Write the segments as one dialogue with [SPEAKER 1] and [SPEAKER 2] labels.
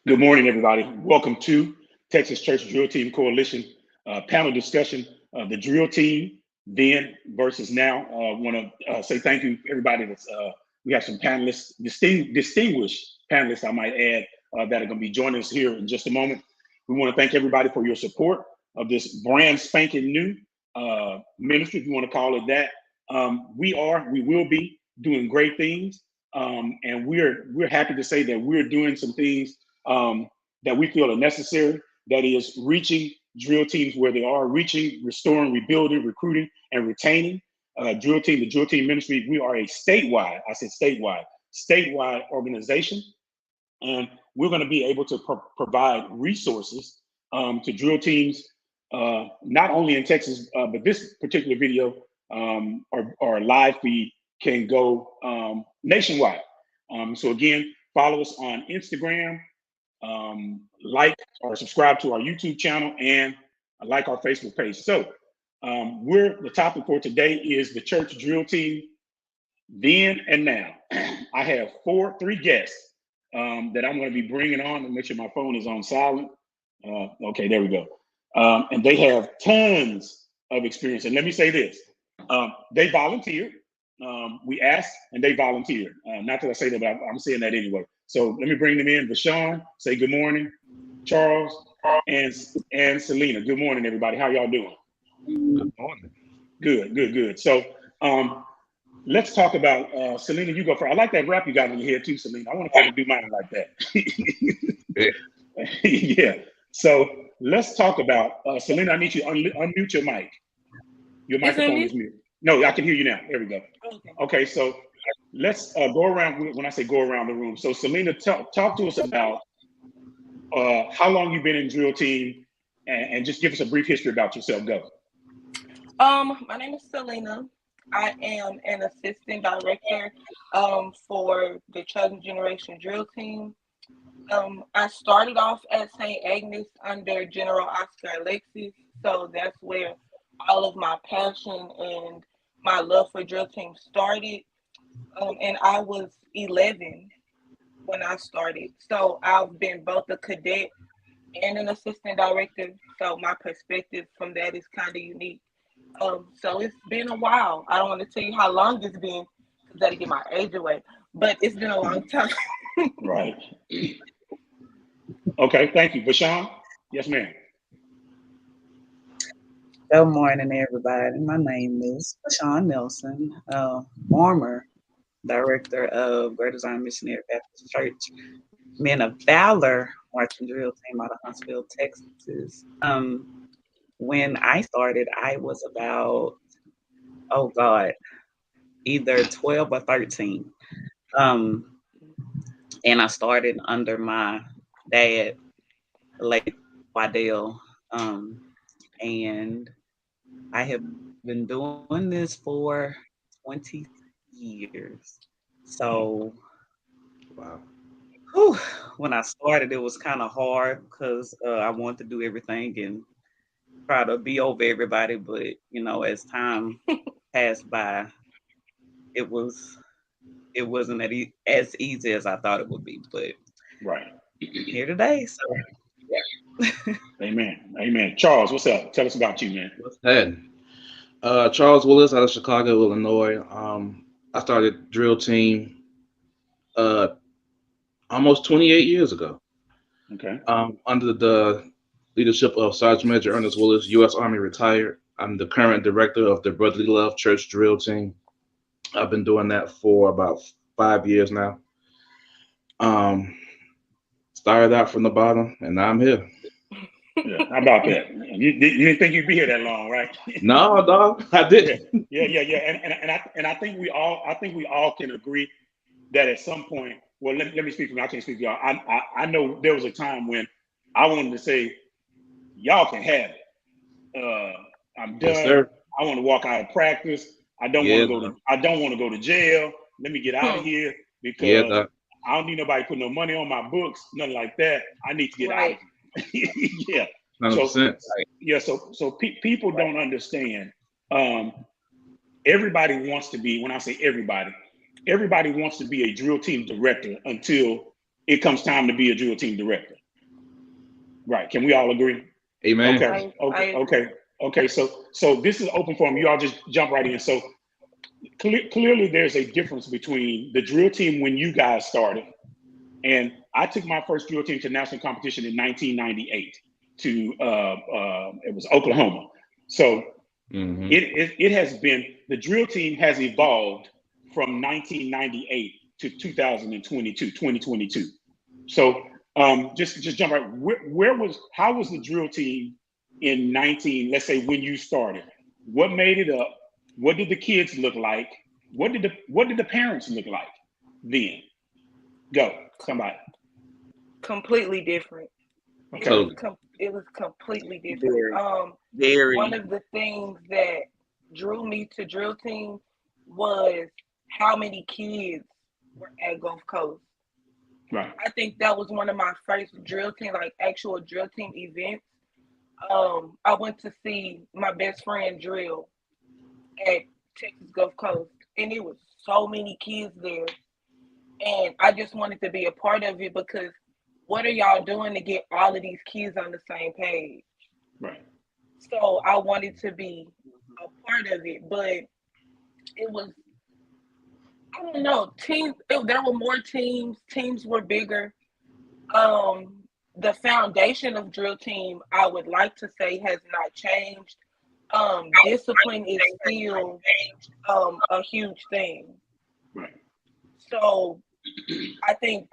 [SPEAKER 1] Good morning, everybody. Welcome to Texas Church Drill Team Coalition panel discussion of the drill team then versus now. I want to say thank you, everybody. We have some panelists, distinguished panelists, I might add, that are going to be joining us here in just a moment. We want to thank everybody for your support of this brand spanking new ministry, if you want to call it that. We will be doing great things, and we're happy to say that we're doing some things that we feel are necessary. That is reaching drill teams where they are, reaching, restoring, rebuilding, recruiting, and retaining. The drill team ministry. We are a statewide, I said statewide organization, and we're going to be able to provide resources to drill teams, not only in Texas, but this particular video or live feed can go nationwide. So again, follow us on Instagram, like or subscribe to our YouTube channel, and like our Facebook page. So the topic for today is the church drill team then and now. I have three guests that I'm going to be bringing on, and make sure my phone is on silent. Okay, there we go. And they have tons of experience. And let me say this, they volunteered. We asked and they volunteered. Not that I say that, but I'm saying that anyway. So let me bring them in. Vashawn, say good morning. Charles and Selena. Good morning, everybody. How y'all doing?
[SPEAKER 2] Good morning.
[SPEAKER 1] Good. So let's talk about Selena. You go first. I like that rap you got in your head too, Selena. I want to do mine like that. Yeah. So let's talk about Selena. I need you to unmute your mic. Your microphone is muted. No, I can hear you now. There we go. Okay, so let's go around. When I say go around the room, so Selena, talk to us about how long you've been in drill team, and just give us a brief history about yourself. Go.
[SPEAKER 3] My name is Selena. I am an assistant director for the Chosen Generation Drill Team. I started off at St. Agnes under General Oscar Alexis, so that's where all of my passion and my love for drill team started. And I was 11 when I started, so I've been both a cadet and an assistant director. So my perspective from that is kind of unique. So it's been a while. I don't want to tell you how long it's been because that'll get my age away, but it's been a long time.
[SPEAKER 1] Right. Okay, thank you. Vashawn? Yes, ma'am.
[SPEAKER 4] Good morning, everybody. My name is Vashawn Nelson, former director of Greater Zion Missionary Baptist Church, Men of Valor Marching Drill Team out of Huntsville, Texas. When I started, I was about, either 12 or 13. And I started under my dad, late Waddell. And I have been doing this for 20 years. So,
[SPEAKER 2] Wow.
[SPEAKER 4] When I started, it was kind of hard because I wanted to do everything and try to be over everybody. But, as time passed by, it wasn't as easy as I thought it would be. But
[SPEAKER 1] right
[SPEAKER 4] here today, so yeah.
[SPEAKER 1] Amen. Charles, what's up? Tell us about you, man.
[SPEAKER 2] What's that? Charles Willis out of Chicago, Illinois. I started drill team almost 28 years ago.
[SPEAKER 1] Okay.
[SPEAKER 2] Under the leadership of Sergeant Major Ernest Willis, U.S. Army retired. I'm the current director of the Brotherly Love Church Drill Team. I've been doing that for about 5 years now. Started out from the bottom, and now I'm here.
[SPEAKER 1] Yeah, how about that? You didn't think you'd be here that long, right?
[SPEAKER 2] No, dog, I didn't.
[SPEAKER 1] Yeah. And I think we all can agree that at some point. Well, let me speak for me. I can't speak for y'all. I know there was a time when I wanted to say, y'all can have it. I'm done.
[SPEAKER 2] Yes, sir.
[SPEAKER 1] I want to walk out of practice. I don't want to go to jail. Let me get out of here because I don't need nobody putting no money on my books, nothing like that. I need to get out of here. Yeah.
[SPEAKER 2] 100%.
[SPEAKER 1] So people don't understand. Everybody wants to be, when I say everybody wants to be a drill team director until it comes time to be a drill team director. Right? Can we all agree?
[SPEAKER 2] Amen.
[SPEAKER 1] Okay. So this is open forum. You all just jump right in. So clearly, there's a difference between the drill team when you guys started, and I took my first drill team to national competition in 1998 to it was Oklahoma. So it has been, the drill team has evolved from 1998 to 2022. So just jump right. How was the drill team in let's say when you started? What made it up? What did the kids look like? What did the parents look like then? Go, somebody.
[SPEAKER 3] Completely different.
[SPEAKER 1] Okay.
[SPEAKER 3] It was completely different.
[SPEAKER 4] Very.
[SPEAKER 3] One of the things that drew me to drill team was how many kids were at Gulf Coast.
[SPEAKER 1] Right.
[SPEAKER 3] I think that was one of my first drill team, like actual drill team events. I went to see my best friend drill at Texas Gulf Coast, and it was so many kids there. And I just wanted to be a part of it because what are y'all doing to get all of these kids on the same page?
[SPEAKER 1] Right.
[SPEAKER 3] So I wanted to be a part of it, but it was, I don't know, there were more teams were bigger. The foundation of drill team, I would like to say, has not changed. Discipline is still a huge thing.
[SPEAKER 1] Right.
[SPEAKER 3] So I think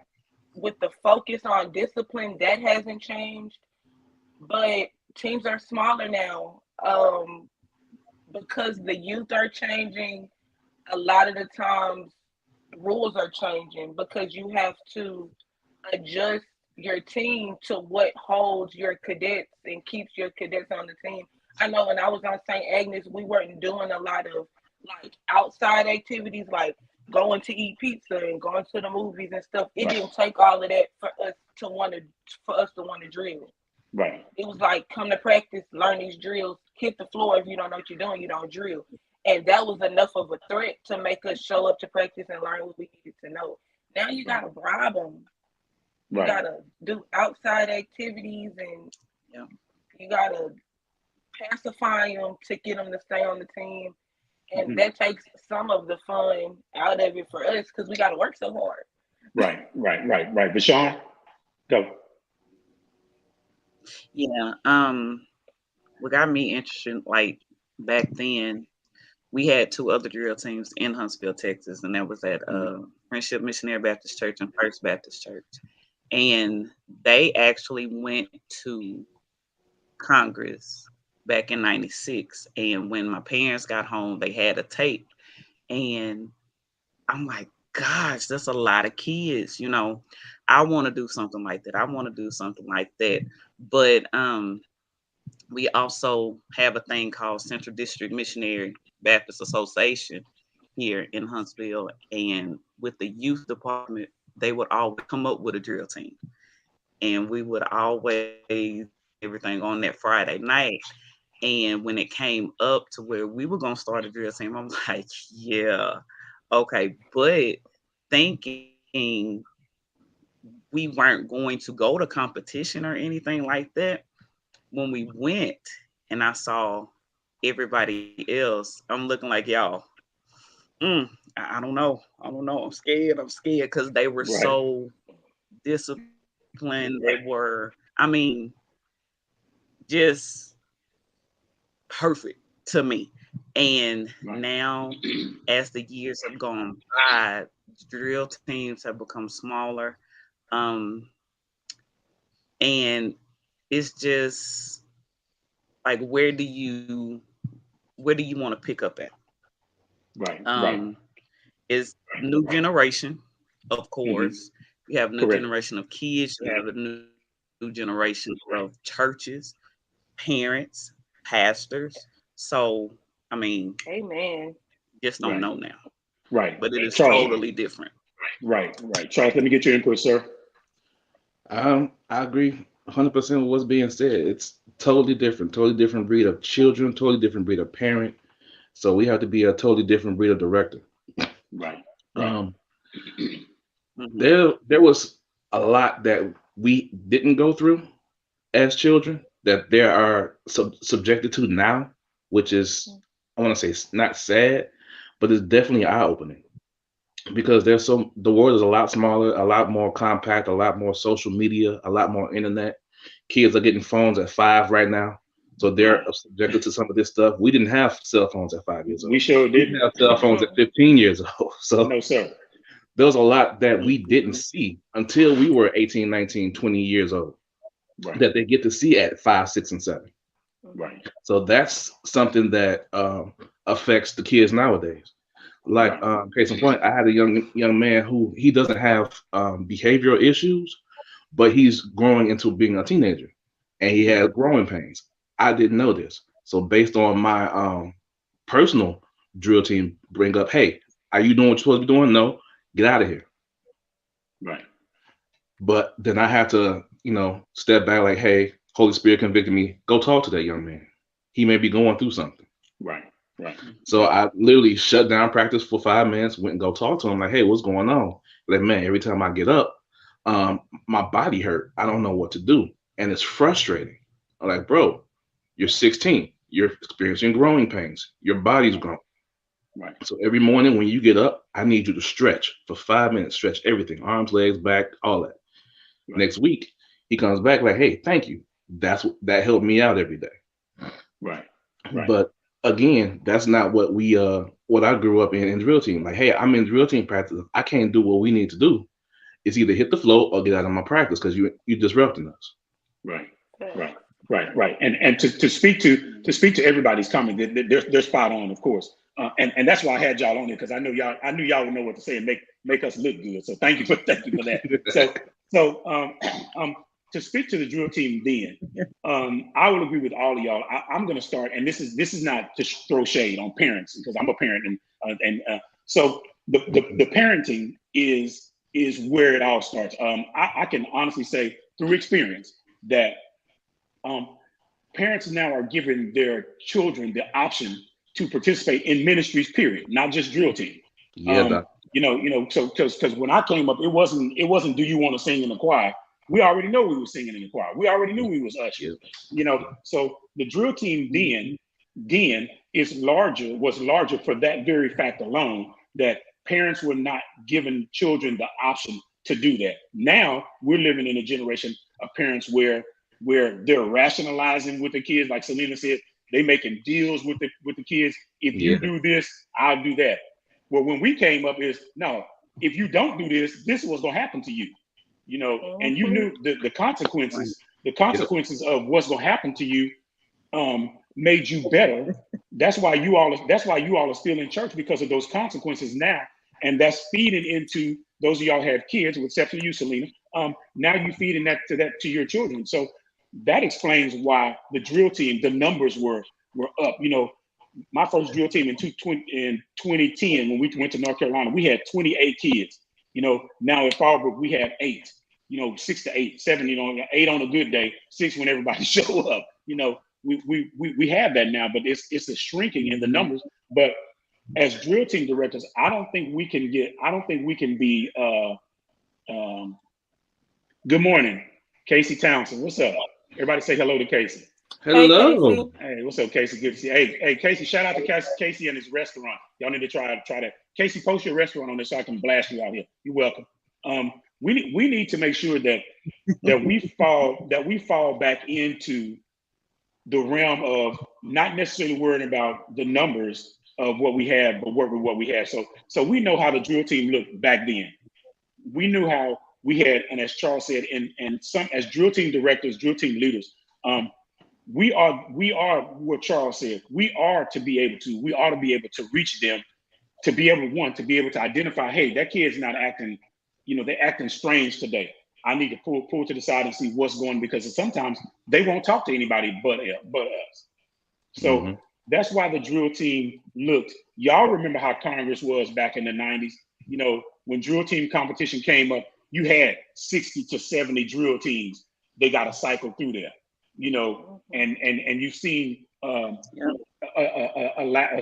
[SPEAKER 3] with the focus on discipline, that hasn't changed, but teams are smaller now because the youth are changing. A lot of the times rules are changing because you have to adjust your team to what holds your cadets and keeps your cadets on the team. I know when I was on St. Agnes, we weren't doing a lot of like outside activities like going to eat pizza and going to the movies and stuff. It didn't take all of that for us to want to drill.
[SPEAKER 1] Right.
[SPEAKER 3] It was like, come to practice, learn these drills, hit the floor. If you don't know what you're doing, you don't drill. And that was enough of a threat to make us show up to practice and learn what we needed to know. Now you gotta bribe them. You gotta do outside activities, and you gotta pacify them to get them to stay on the team. And that takes some of the fun out of it for us because we gotta work so hard.
[SPEAKER 1] Right. Bashan, go.
[SPEAKER 4] Yeah. What got me interested, like back then, we had two other drill teams in Huntsville, Texas, and that was at Friendship Missionary Baptist Church and First Baptist Church. And they actually went to Congress back in '96. And when my parents got home, they had a tape. And I'm like, gosh, that's a lot of kids. You know, I want to do something like that. But we also have a thing called Central District Missionary Baptist Association here in Huntsville. And with the youth department, they would always come up with a drill team. And we would always everything on that Friday night. And when it came up to where we were going to start a drill team, I'm like, yeah, okay. But thinking we weren't going to go to competition or anything like that, when we went and I saw everybody else, I'm looking like, y'all, I don't know. I'm scared because they were so disciplined. They were, just perfect to me. And now, as the years have gone by, drill teams have become smaller. And it's just like, where do you want to pick up at?
[SPEAKER 1] Right.
[SPEAKER 4] Is new generation, of course. You have new generation of kids. You have a new generation of churches, parents, pastors. So,
[SPEAKER 3] amen.
[SPEAKER 4] Just don't know now.
[SPEAKER 1] Right.
[SPEAKER 4] But it is
[SPEAKER 1] Charles,
[SPEAKER 4] totally different.
[SPEAKER 1] Right. Charles, let me get your input, sir.
[SPEAKER 2] I agree 100% with what's being said. It's totally different breed of children, totally different breed of parent. So we have to be a totally different breed of director.
[SPEAKER 1] Right.
[SPEAKER 2] There was a lot that we didn't go through as children that they are subjected to now, which is, I want to say, not sad, but it's definitely eye opening because the world is a lot smaller, a lot more compact, a lot more social media, a lot more internet. Kids are getting phones at 5 right now, so they're subjected to some of this stuff. We didn't have cell phones at 5 years old.
[SPEAKER 1] We sure
[SPEAKER 2] We
[SPEAKER 1] didn't.
[SPEAKER 2] didn't have cell phones at 15 years old. So
[SPEAKER 1] No, sir.
[SPEAKER 2] there was a lot that we didn't see until we were 18, 19, 20 years old
[SPEAKER 1] Right.
[SPEAKER 2] that they get to see at 5, 6, and 7.
[SPEAKER 1] Right.
[SPEAKER 2] So that's something that affects the kids nowadays. Like case in point, I had a young man who he doesn't have behavioral issues, but he's growing into being a teenager, and he has growing pains. I didn't know this, so based on my personal drill team, bring up, hey, are you doing what you're supposed to be doing? No, get out of here.
[SPEAKER 1] Right.
[SPEAKER 2] But then I have to, step back, like, hey, Holy Spirit convicted me. Go talk to that young man. He may be going through something.
[SPEAKER 1] Right. Right.
[SPEAKER 2] So I literally shut down practice for 5 minutes, went and go talk to him, like, hey, what's going on? Like, man, every time I get up, my body hurt. I don't know what to do. And it's frustrating. I'm like, bro, you're 16. You're experiencing growing pains. Your body's growing.
[SPEAKER 1] Right.
[SPEAKER 2] So every morning when you get up, I need you to stretch for 5 minutes, stretch everything, arms, legs, back, all that. Right. Next week, he comes back like, hey, thank you. That helped me out every day.
[SPEAKER 1] Right. Right.
[SPEAKER 2] But again, that's not what what I grew up in drill team. Like, hey, I'm in drill team practice. I can't do what we need to do. It's either hit the flow or get out of my practice because you're disrupting us.
[SPEAKER 1] Right. Right. Right. Right. And to speak to everybody's comment, they're spot on, of course. And that's why I had y'all on here, because I knew y'all would know what to say and make us look good. So thank you for that. So to speak to the drill team, then I will agree with all of y'all. I'm going to start, and this is not to throw shade on parents, because I'm a parent, and so the parenting is where it all starts. I can honestly say through experience that parents now are giving their children the option to participate in ministries, period, not just drill team.
[SPEAKER 2] Yeah.
[SPEAKER 1] So because when I came up, it wasn't do you want to sing in the choir? We already know we were singing in the choir. We already knew we was ushers. So the drill team then was larger for that very fact alone, that parents were not giving children the option to do that. Now we're living in a generation of parents where they're rationalizing with the kids, like Selena said. They making deals with the kids. If you do this, I'll do that. Well, when we came up, is no. If you don't do this, this is what's gonna happen to you. And you knew the consequences. The consequences of what's gonna happen to you made you better. That's why you all are still in church, because of those consequences now, and that's feeding into those of y'all have kids, with except for you, Selena. Now you feeding that to your children. So that explains why the drill team, the numbers were up. My first drill team in 2010, when we went to North Carolina, we had 28 kids. Now at Fallbrook we have 8. 6 to 8, 7. 8 on a good day, 6 when everybody show up. We have that now, but it's a shrinking in the numbers. But as drill team directors, I don't think we can be. Good morning, Casey Townsend. What's up? Everybody say hello to Casey.
[SPEAKER 2] Hello.
[SPEAKER 1] Hey, what's up, Casey? Good to see you. Hey, Casey, shout out to Casey and his restaurant. Y'all need to try that. Casey, post your restaurant on this so I can blast you out here. You're welcome. We need to make sure that we fall back into the realm of not necessarily worrying about the numbers of what we have, but work with what we have. So we know how the drill team looked back then. We knew how we had, and as Charles said, and some as drill team directors, drill team leaders, we are what Charles said. We ought to be able to reach them, to be able to identify, hey, that kid's not acting, they're acting strange today. I need to pull to the side and see what's going on, because sometimes they won't talk to anybody but us. So that's why the drill team looked. Y'all remember how Congress was back in the 90s? When drill team competition came up, you had 60 to 70 drill teams. They got to cycle through there, and you've seen a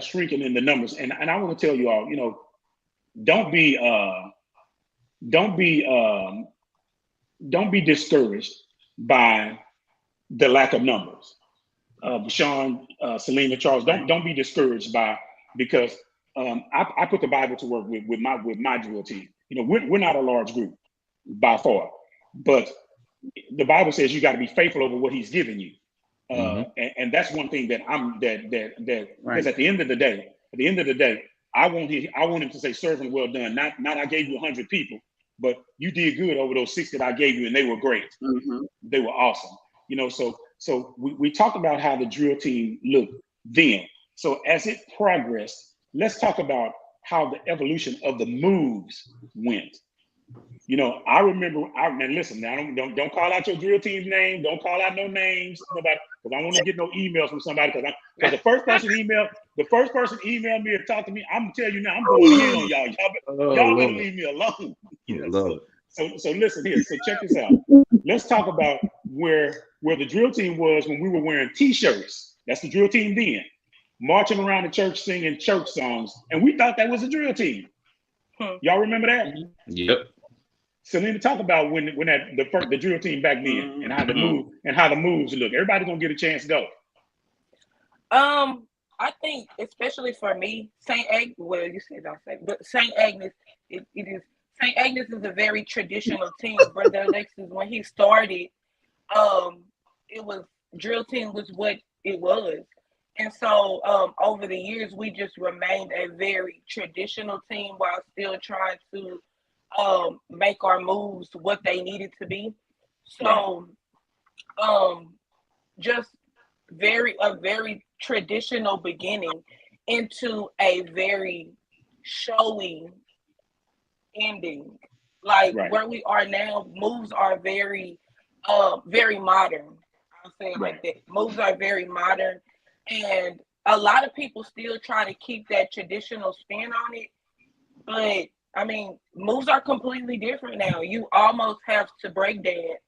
[SPEAKER 1] shrinking in the numbers. And I want to tell you all, don't be don't be discouraged by the lack of numbers. Sean, Selena, Charles, don't be discouraged because I put the Bible to work with my drill team. You know, we're not a large group by far, but the Bible says you got to be faithful over what He's given you, and that's one thing that because at the end of the day, I want Him to say, "Servant, well done." Not I gave you 100 people, but you did good over those 6 that I gave you, and they were great. They were awesome. You know, so we talked about how the drill team looked then. So as it progressed, let's talk about how the evolution of the moves went. You know, I remember. And listen, now don't call out your drill team's name. Don't call out no names, nobody, because I want to get no emails from somebody. Because the first person emailed me or talked to me, I'm gonna tell you now, I'm going in on y'all. Y'all better leave me alone. So listen here. So check this out. Let's talk about where the drill team was when we were wearing T-shirts. That's the drill team then, marching around the church singing church songs, and we thought that was a drill team. Y'all remember that?
[SPEAKER 2] Yep.
[SPEAKER 1] So let me talk about when the drill team back then and how the moves look. Everybody's gonna get a chance to go.
[SPEAKER 3] I think especially for me, St. Agnes. Well, you said don't say, but St. Agnes, it is. St. Agnes is a very traditional team. Brother Alexis, when he started, it was drill team was what it was. And so over the years, we just remained a very traditional team while still trying to make our moves what they needed to be. So just a very traditional beginning into a very showy ending. Like where we are now, moves are very modern. I'll say it like that. Moves are very modern, and a lot of people still try to keep that traditional spin on it. But I mean, moves are completely different now. You almost have to break dance,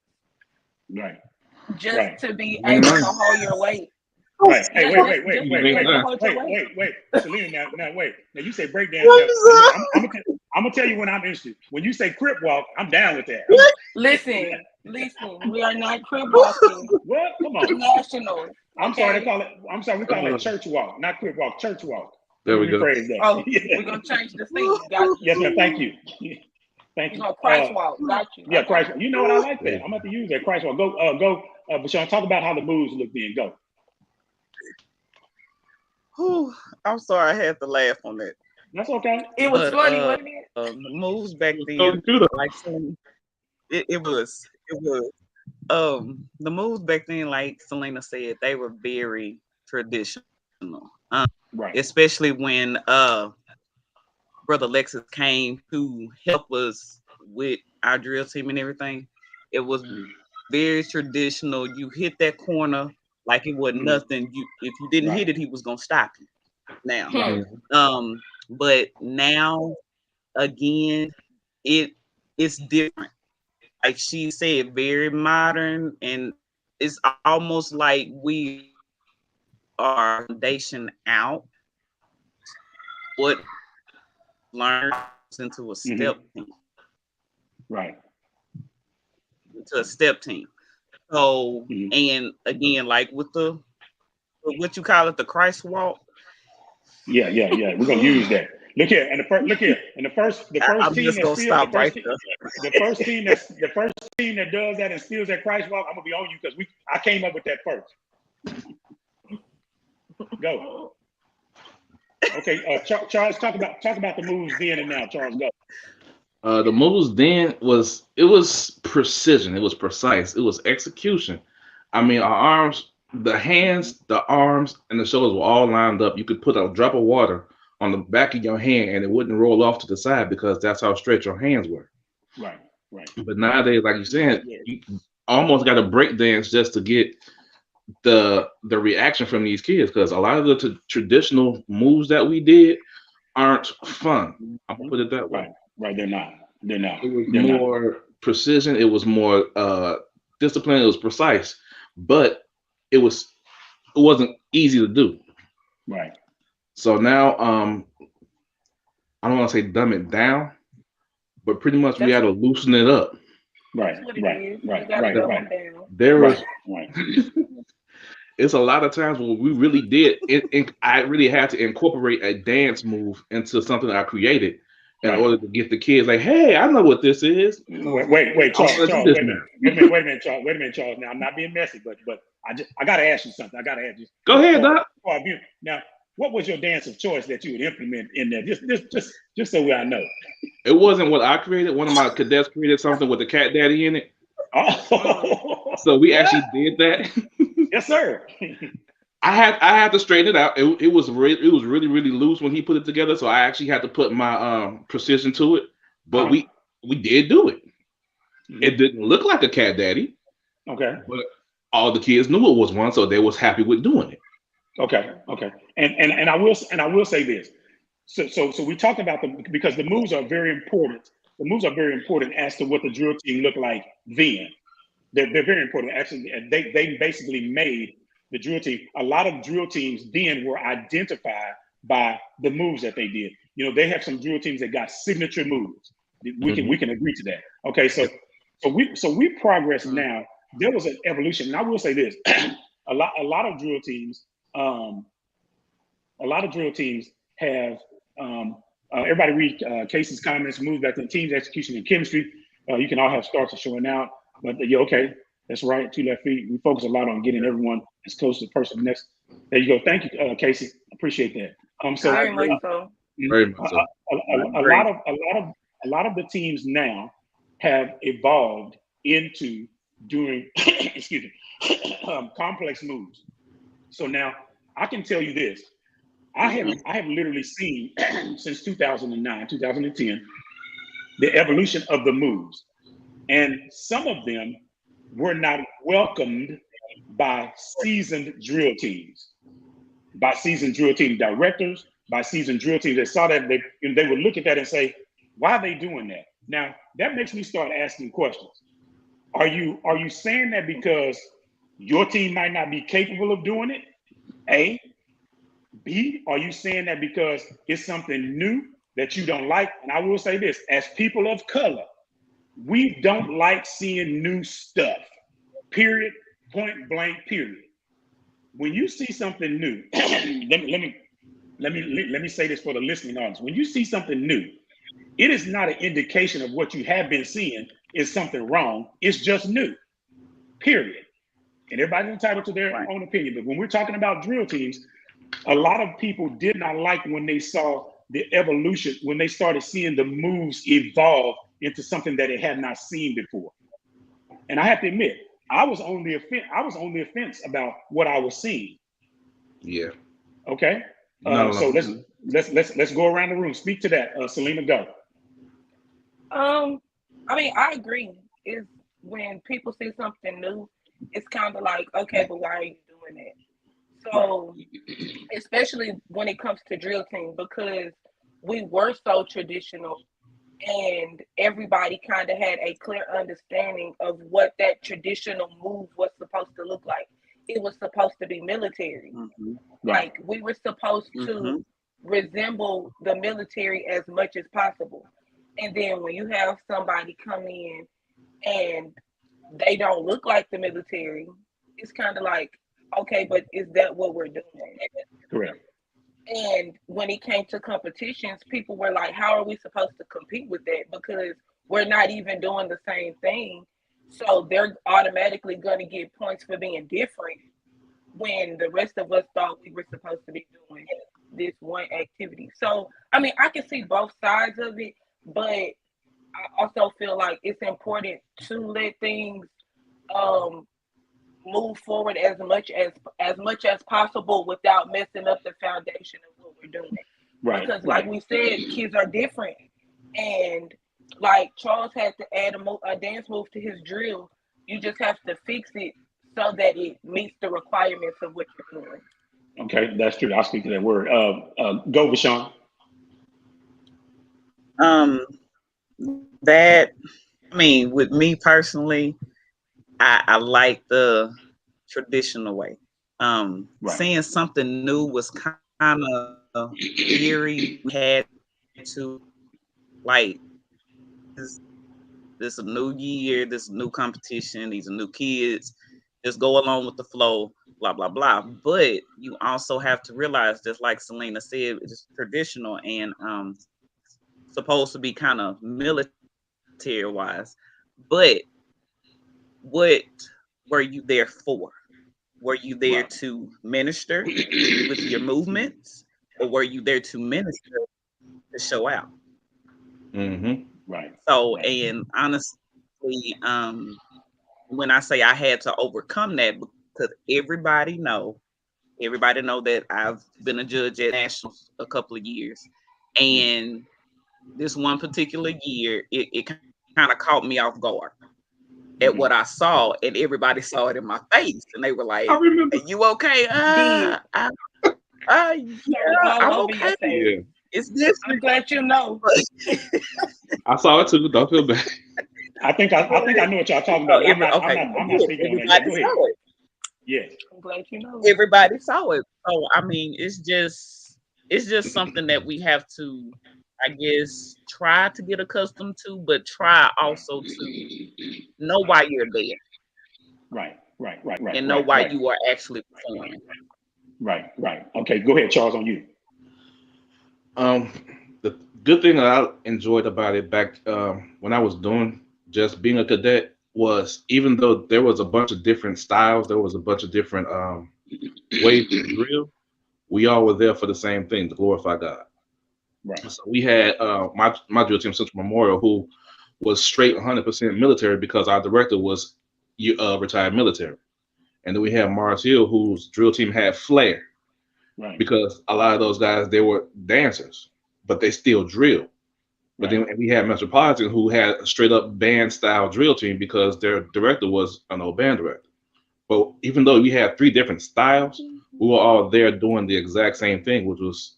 [SPEAKER 3] just to be able to hold your weight.
[SPEAKER 1] Right. Hey, wait. Selena, now wait. Now you say breakdance. I'm gonna tell you when I'm interested. When you say crip walk, I'm down with that.
[SPEAKER 3] Listen. We are not crip walking.
[SPEAKER 1] What? Come on.
[SPEAKER 3] National.
[SPEAKER 1] I'm sorry. We call it church walk, not crip walk. Church walk.
[SPEAKER 2] There we go.
[SPEAKER 3] Oh, we're gonna change the theme. Got
[SPEAKER 1] yes, ma'am. Thank you. Thank you.
[SPEAKER 3] Christ walk. Got you.
[SPEAKER 1] Yeah, Christ. You know what? I like that. I'm going to use that Christ walk. Go. Bashan, talk about how the moves look then. Go.
[SPEAKER 4] I'm sorry, I had to laugh on that.
[SPEAKER 1] That's okay.
[SPEAKER 3] It was funny, wasn't it?
[SPEAKER 4] The moves back then, like it was. The moves back then, like Selena said, they were very traditional. Especially when Brother Lexus came to help us with our drill team and everything. It was very traditional. You hit that corner like it was nothing. If you didn't hit it, he was gonna stop you. Now, but now again, it's different. Like she said, very modern, and it's almost like we are foundation out. What learns into a step team, into a step team. So, and again, like with the what you call it, the Christ walk.
[SPEAKER 1] Yeah. We're gonna use that. Look here, and the first team that does that and steals that Christ walk, I'm gonna be on you because I came up with that first. Go. Okay, Charles, talk about the moves then and now. Charles, go.
[SPEAKER 2] The moves then was precision, it was precise, it was execution. I mean, our arms, the hands, the arms, and the shoulders were all lined up. You could put a drop of water on the back of your hand and it wouldn't roll off to the side because that's how straight your hands were.
[SPEAKER 1] Right.
[SPEAKER 2] But nowadays, like you said, you almost got to break dance just to get the reaction from these kids, because a lot of the traditional moves that we did aren't fun. I'm gonna put it that way.
[SPEAKER 1] Right. They're not.
[SPEAKER 2] It was more precision. It was more discipline. It was precise, but it wasn't easy to do.
[SPEAKER 1] Right.
[SPEAKER 2] So now, I don't want to say dumb it down, but pretty much we had to loosen it up.
[SPEAKER 1] Right,
[SPEAKER 3] That's what it
[SPEAKER 1] right,
[SPEAKER 3] is.
[SPEAKER 1] right,
[SPEAKER 3] You gotta
[SPEAKER 1] right,
[SPEAKER 3] dumb
[SPEAKER 1] right,
[SPEAKER 3] them down.
[SPEAKER 2] There
[SPEAKER 1] right,
[SPEAKER 2] was
[SPEAKER 1] right.
[SPEAKER 2] it's a lot of times where we really did I really had to incorporate a dance move into something I created in
[SPEAKER 1] Right.
[SPEAKER 2] order to get the kids like, hey, I know what this is.
[SPEAKER 1] Wait,
[SPEAKER 2] I
[SPEAKER 1] Charles,
[SPEAKER 2] want to do
[SPEAKER 1] Charles,
[SPEAKER 2] this
[SPEAKER 1] wait a
[SPEAKER 2] now.
[SPEAKER 1] minute, wait a minute, Charles, wait a minute, Charles. Now I'm not being messy, but I gotta ask you something. I gotta ask you.
[SPEAKER 2] Go ahead, Doc.
[SPEAKER 1] Now, what was your dance of choice that you would implement in there? Just so I know.
[SPEAKER 2] It wasn't what I created. One of my cadets created something with the cat daddy in it.
[SPEAKER 1] Oh,
[SPEAKER 2] So we actually did that.
[SPEAKER 1] yes, sir.
[SPEAKER 2] I had to straighten it out. It was really loose when he put it together. So I actually had to put my precision to it. But we did do it. It didn't look like a cat daddy.
[SPEAKER 1] Okay.
[SPEAKER 2] But all the kids knew it was one, so they was happy with doing it.
[SPEAKER 1] Okay. And I will say this. So we talked about them because the moves are very important. The moves are very important as to what the drill team looked like then. They're very important. Actually, they basically made the drill team. A lot of drill teams then were identified by the moves that they did. You know, they have some drill teams that got signature moves. We can agree to that. Okay, so we progress now. There was an evolution, and I will say this: a lot of drill teams, have. Everybody read Casey's comments. Moves back to teams, execution, and chemistry. You can all have starts showing out, but yeah, okay, that's right. 2 left feet. We focus a lot on getting everyone as close to the person next. There you go. Thank you, Casey. Appreciate that.
[SPEAKER 3] Very much so.
[SPEAKER 2] Very much so.
[SPEAKER 1] A lot of the teams now have evolved into doing excuse me complex moves. So now I can tell you this. I have literally seen since 2009, 2010, the evolution of the moves. And some of them were not welcomed by seasoned drill teams, by seasoned drill team directors, by seasoned drill teams. They saw that they would look at that and say, why are they doing that? Now, that makes me start asking questions. Are you saying that because your team might not be capable of doing it? A. B, are you saying that because it's something new that you don't like? And I will say this, as people of color, we don't like seeing new stuff, period, point blank, period. When you see something new, let me say this for the listening audience. When you see something new, it is not an indication of what you have been seeing is something wrong. It's just new, period. And everybody's entitled to their own opinion. But when we're talking about drill teams, a lot of people did not like when they saw the evolution, when they started seeing the moves evolve into something that they had not seen before. And I have to admit, I was on the offense about what I was seeing.
[SPEAKER 2] Yeah.
[SPEAKER 1] Okay.
[SPEAKER 2] No.
[SPEAKER 1] So let's go around the room. Speak to that, Selena. Go.
[SPEAKER 3] I mean, I agree. Is when people see something new, it's kind of like, okay, but why are you doing it? So, especially when it comes to drill team, because we were so traditional and everybody kind of had a clear understanding of what that traditional move was supposed to look like. It was supposed to be military. Like we were supposed to resemble the military as much as possible. And then when you have somebody come in and they don't look like the military, it's kind of like, okay, but is that what we're doing?
[SPEAKER 1] Correct.
[SPEAKER 3] And when it came to competitions, people were like, how are we supposed to compete with that? Because we're not even doing the same thing. So they're automatically going to get points for being different when the rest of us thought we were supposed to be doing this one activity. So, I mean, I can see both sides of it, but I also feel like it's important to let things move forward as much as possible without messing up the foundation of what we're doing.
[SPEAKER 1] Right.
[SPEAKER 3] Because like we said, kids are different. And like Charles had to add a dance move to his drill. You just have to fix it so that it meets the requirements of what you're doing.
[SPEAKER 1] Okay, that's true. I'll speak to that word. Go, Vashawn.
[SPEAKER 4] With me personally, I like the traditional way. Seeing something new was kind of eerie. We had to like This is a new year. This is a new competition. These are new kids. Just go along with the flow, blah, blah, blah. But you also have to realize, just like Selena said, it's traditional and supposed to be kind of military wise. But what were you there for? Were you there to minister with your movements, or were you there to minister to show out?
[SPEAKER 2] Mm-hmm.
[SPEAKER 1] Right.
[SPEAKER 4] So, and honestly, when I say I had to overcome that, because everybody know that I've been a judge at nationals a couple of years, and this one particular year, it kind of caught me off guard at what I saw, and everybody saw it in my face, and they were like,
[SPEAKER 2] I remember.
[SPEAKER 4] "Are you okay?" Yeah, I'm okay.
[SPEAKER 2] Yeah.
[SPEAKER 4] It's different.
[SPEAKER 3] I'm glad you know.
[SPEAKER 2] I saw it too. Don't feel bad.
[SPEAKER 1] I think I know what y'all talking about. I'm not speaking on that. Go ahead. Yeah.
[SPEAKER 3] I'm glad you know.
[SPEAKER 4] Everybody saw it. So I mean, it's just something that we have to, I guess, try to get accustomed to, but try also to know why you're there.
[SPEAKER 1] Right.
[SPEAKER 4] And know why you are actually performing.
[SPEAKER 1] Right. Okay, go ahead, Charles, on you.
[SPEAKER 2] The good thing that I enjoyed about it back when I was doing just being a cadet was, even though there was a bunch of different styles, there was a bunch of different ways to drill, we all were there for the same thing, to glorify God.
[SPEAKER 1] Right.
[SPEAKER 2] So we had my drill team, Central Memorial, who was straight 100% military because our director was retired military. And then we had Mars Hill, whose drill team had flair.
[SPEAKER 1] Right.
[SPEAKER 2] Because a lot of those guys, they were dancers, but they still drilled. But then we had Metropolitan, who had a straight up band style drill team because their director was an old band director. But even though we had 3 different styles, we were all there doing the exact same thing, which was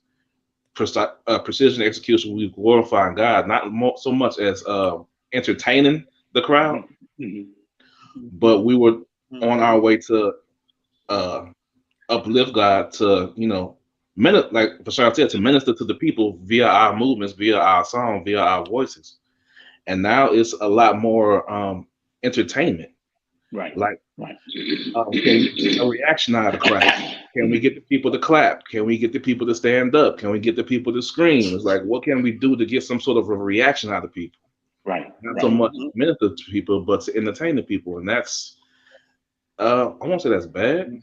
[SPEAKER 2] precision execution. We glorifying God, not so much as entertaining the crowd, but we were on our way to uplift God, to like Fashawn said, to minister to the people via our movements, via our song, via our voices. And now it's a lot more entertainment.
[SPEAKER 1] Right.
[SPEAKER 2] Like, can we get a reaction out of the crowd? Can we get the people to clap? Can we get the people to stand up? Can we get the people to scream? It's like, what can we do to get some sort of a reaction out of people?
[SPEAKER 1] Right.
[SPEAKER 2] Not so much to minister to people, but to entertain the people. And that's, I won't say that's bad.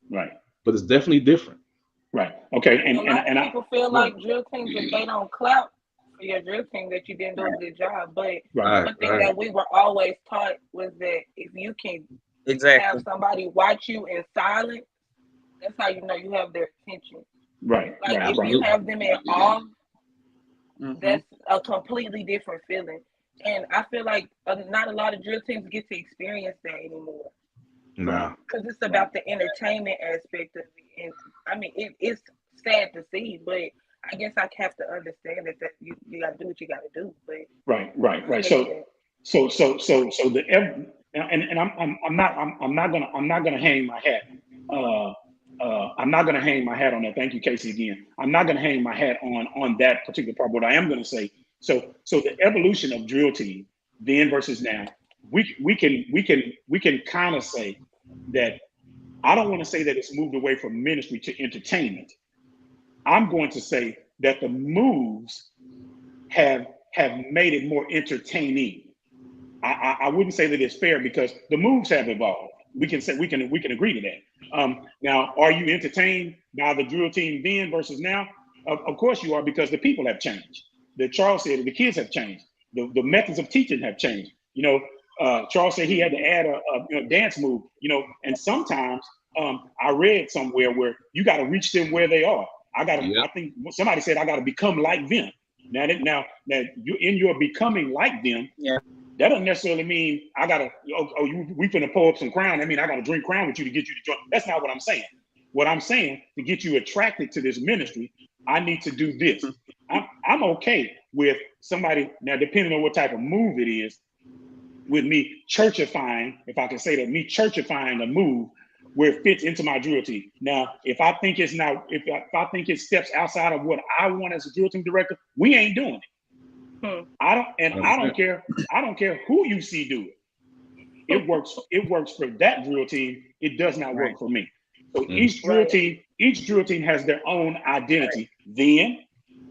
[SPEAKER 1] Right.
[SPEAKER 2] But it's definitely different.
[SPEAKER 1] Right. Okay. And
[SPEAKER 3] people feel like drill teams, if they don't clap for your drill team, that you didn't do a good job. But one thing that we were always taught was that if you can have somebody watch you in silence, that's how you know you have their attention.
[SPEAKER 1] Right.
[SPEAKER 3] Like if you have them in awe, that's a completely different feeling. And I feel like not a lot of drill teams get to experience that anymore.
[SPEAKER 2] No.
[SPEAKER 3] Because it's about the entertainment aspect of it. And I mean, it's sad to see, but I guess I have to understand that you got to do what you got to do. But
[SPEAKER 1] right. So I'm not gonna hang my hat. I'm not gonna hang my hat on that. Thank you, Casey, again. I'm not gonna hang my hat on that particular part. What I am gonna say, so the evolution of drill team then versus now, we can kind of say that. I don't want to say that it's moved away from ministry to entertainment. I'm going to say that the moves have made it more entertaining. I wouldn't say that it's fair because the moves have evolved. We can agree to that. Now, are you entertained by the drill team then versus now? Of course you are, because the people have changed. Charles said the kids have changed. The methods of teaching have changed. Charles said he had to add a dance move. And sometimes I read somewhere where you got to reach them where they are. I think somebody said I got to become like them. Now you in your becoming like them.
[SPEAKER 4] Yeah.
[SPEAKER 1] That doesn't necessarily mean I gotta. We finna pour up some crown. I mean, I gotta drink crown with you to get you to join. That's not what I'm saying. What I'm saying, to get you attracted to this ministry, I need to do this. I'm okay with somebody now, depending on what type of move it is, with me churchifying, if I can say that, me churchifying a move where it fits into my drill team. Now, if I think if I think it steps outside of what I want as a drill team director, we ain't doing it. I don't care. I don't care who you see do it. It works. It works for that drill team. It does not work for me. So each drill team has their own identity. Then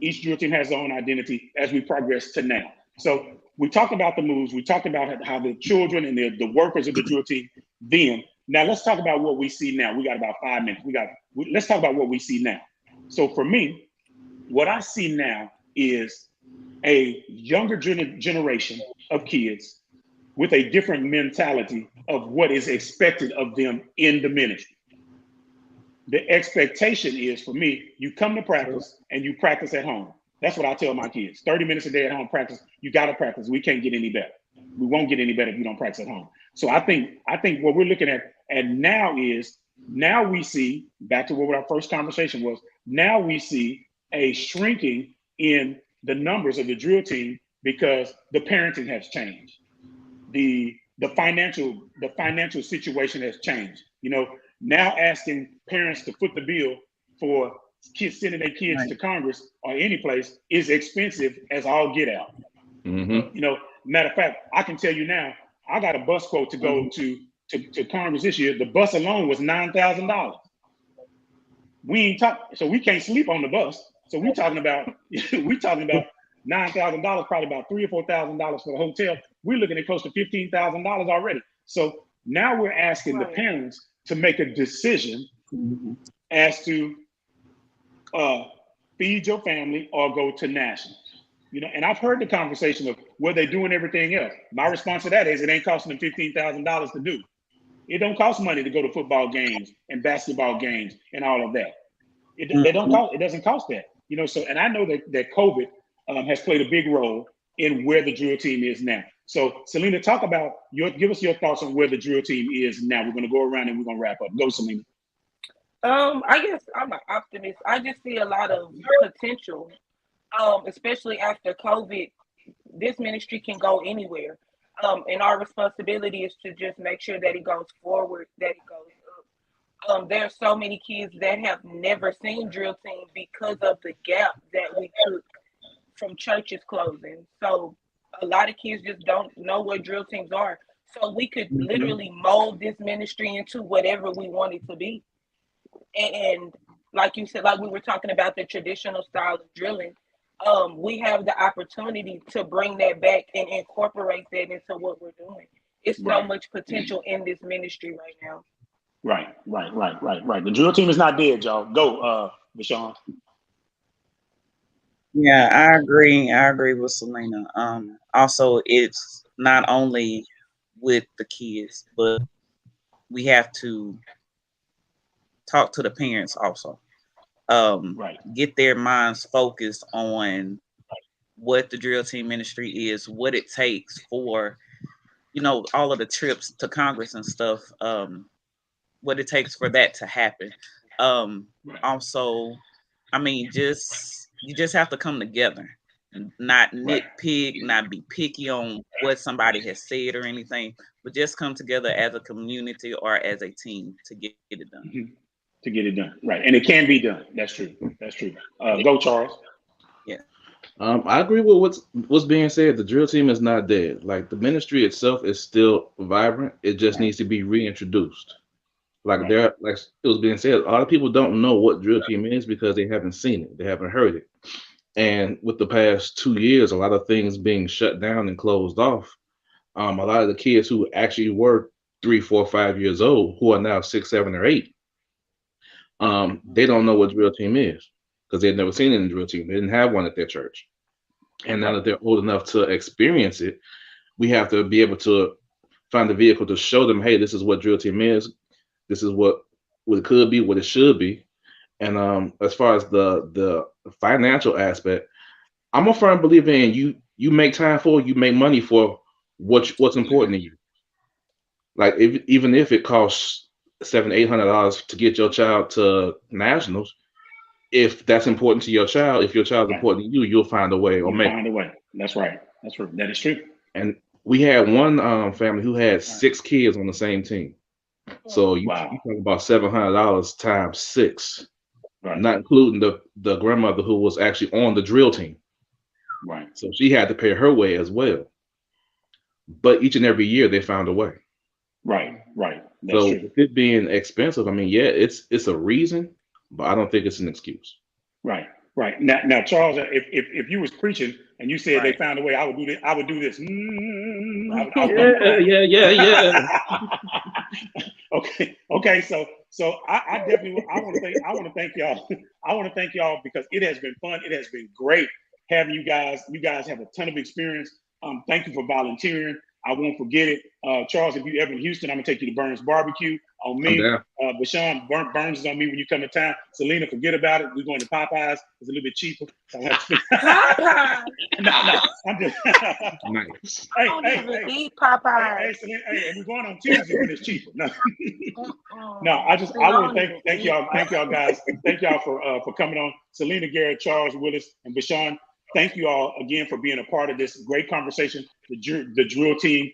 [SPEAKER 1] each drill team has their own identity as we progress to now. So we talked about the moves. We talked about how the children and the workers of the drill team. Then now let's talk about what we see now. We got about 5 minutes. Let's talk about what we see now. So for me, what I see now is a younger generation of kids with a different mentality of what is expected of them in the ministry. The expectation is, for me, you come to practice and you practice at home. That's what I tell my kids. 30 minutes a day at home practice. You got to practice. We can't get any better. We won't get any better if you don't practice at home. So I think what we're looking at now is, now we see, back to what our first conversation was, now we see a shrinking in the numbers of the drill team because the parenting has changed. The financial situation has changed. Now asking parents to foot the bill for kids sending their kids to Congress or any place is expensive as all get out. Matter of fact, I can tell you now, I got a bus quote to go to Congress this year. The bus alone was $9,000. We ain't so we can't sleep on the bus. So we're talking about $9,000, probably about $3,000 or $4,000 for the hotel. We're looking at close to $15,000 already. So now we're asking the parents to make a decision as to feed your family or go to nationals. And I've heard the conversation of where they're doing everything else. My response to that is it ain't costing them $15,000 to do. It don't cost money to go to football games and basketball games and all of that. It doesn't cost that. So, and I know that COVID has played a big role in where the drill team is now. So, Selena, give us your thoughts on where the drill team is now. We're going to go around and we're going to wrap up. Go, Selena.
[SPEAKER 3] I guess I'm an optimist. I just see a lot of potential, especially after COVID. This ministry can go anywhere. And our responsibility is to just make sure that it goes forward, that it goes up. There are so many kids that have never seen drill team because of the gap that we took from churches closing. So a lot of kids just don't know what drill teams are. So we could literally mold this ministry into whatever we want it to be. And like you said, like we were talking about the traditional style of drilling, we have the opportunity to bring that back and incorporate that into what we're doing. It's so much potential in this ministry right now.
[SPEAKER 1] Right. The drill team is not dead, y'all. Go, Bashan.
[SPEAKER 4] Yeah, I agree with Selena. Also, it's not only with the kids, but we have to talk to the parents also. Get their minds focused on what the drill team ministry is, what it takes for, all of the trips to Congress and stuff, what it takes for that to happen. Also, you just have to come together and not nitpick, not be picky on what somebody has said or anything, but just come together as a community or as a team to get it done.
[SPEAKER 1] To get it done. Right. And it can be done. That's true. Go, Charles.
[SPEAKER 4] Yeah.
[SPEAKER 2] I agree with what's being said. The drill team is not dead. Like, the ministry itself is still vibrant. It just needs to be reintroduced. Like it was being said, a lot of people don't know what drill team is because they haven't seen it. They haven't heard it. And with the past 2 years, a lot of things being shut down and closed off, a lot of the kids who actually were 3, 4, 5 years old, who are now 6, 7, or 8, they don't know what drill team is because they've never seen it in the drill team. They didn't have one at their church. And now that they're old enough to experience it, we have to be able to find a vehicle to show them, hey, this is what drill team is. This is what it could be, what it should be. And as far as the financial aspect, I'm a firm believer in you make time for, you make money for what's important to you. Like, even if it costs $700-800 to get your child to nationals, if that's important to your child, if your child's important to you, you'll find a way.
[SPEAKER 1] Find a way. That's right. That is true.
[SPEAKER 2] And we had one family who had 6 kids on the same team. So you talk about $700 times 6, not including the grandmother who was actually on the drill team.
[SPEAKER 1] Right.
[SPEAKER 2] So she had to pay her way as well. But each and every year they found a way.
[SPEAKER 1] Right. That's
[SPEAKER 2] So
[SPEAKER 1] true.
[SPEAKER 2] with it being expensive, I mean, yeah, it's a reason, but I don't think it's an excuse.
[SPEAKER 1] Right. Now, Charles, if you was preaching and you said they
[SPEAKER 4] Right.
[SPEAKER 1] found a way, I would do this. I would do this. I would come behind.
[SPEAKER 2] Yeah.
[SPEAKER 1] Okay. So I definitely I want to thank y'all. I want to thank y'all because it has been fun. It has been great having you guys. You guys have a ton of experience. Thank you for volunteering. I won't forget it. Charles, if you ever in Houston, I'm gonna take you to Burns Barbecue on
[SPEAKER 2] I'm
[SPEAKER 1] me.
[SPEAKER 2] down.
[SPEAKER 1] Bashan, Burns is on me when you come to town. Selena, forget about it. We're going to Popeyes. It's a little bit cheaper. So
[SPEAKER 3] Popeyes.
[SPEAKER 1] no, I'm just.
[SPEAKER 2] Nice.
[SPEAKER 3] I don't even eat Popeyes.
[SPEAKER 1] Hey, Selena, and we're going on Tuesday when it's cheaper. No,
[SPEAKER 3] I
[SPEAKER 1] I want to thank y'all guys. Thank y'all for coming on. Selena Garrett, Charles Willis, and Bashan. Thank you all again for being a part of this great conversation. The drill team,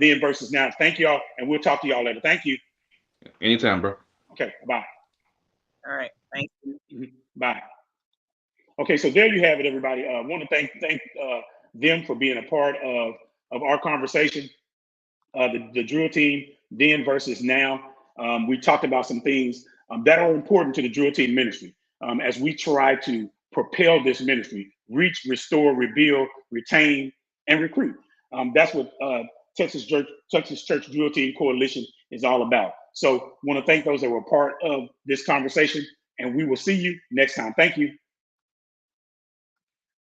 [SPEAKER 1] then versus now. Thank you all, and we'll talk to y'all later. Thank you.
[SPEAKER 2] Anytime, bro.
[SPEAKER 1] Okay, bye.
[SPEAKER 4] All right. Thank you.
[SPEAKER 1] Bye. Okay, so there you have it, everybody. I want to thank them for being a part of our conversation. The drill team then versus now. We talked about some things that are important to the drill team ministry as we try to propel this ministry, reach, restore, rebuild, retain, and recruit. That's what Texas Church Drill Team Coalition is all about. So, want to thank those that were part of this conversation, and we will see you next time. Thank you.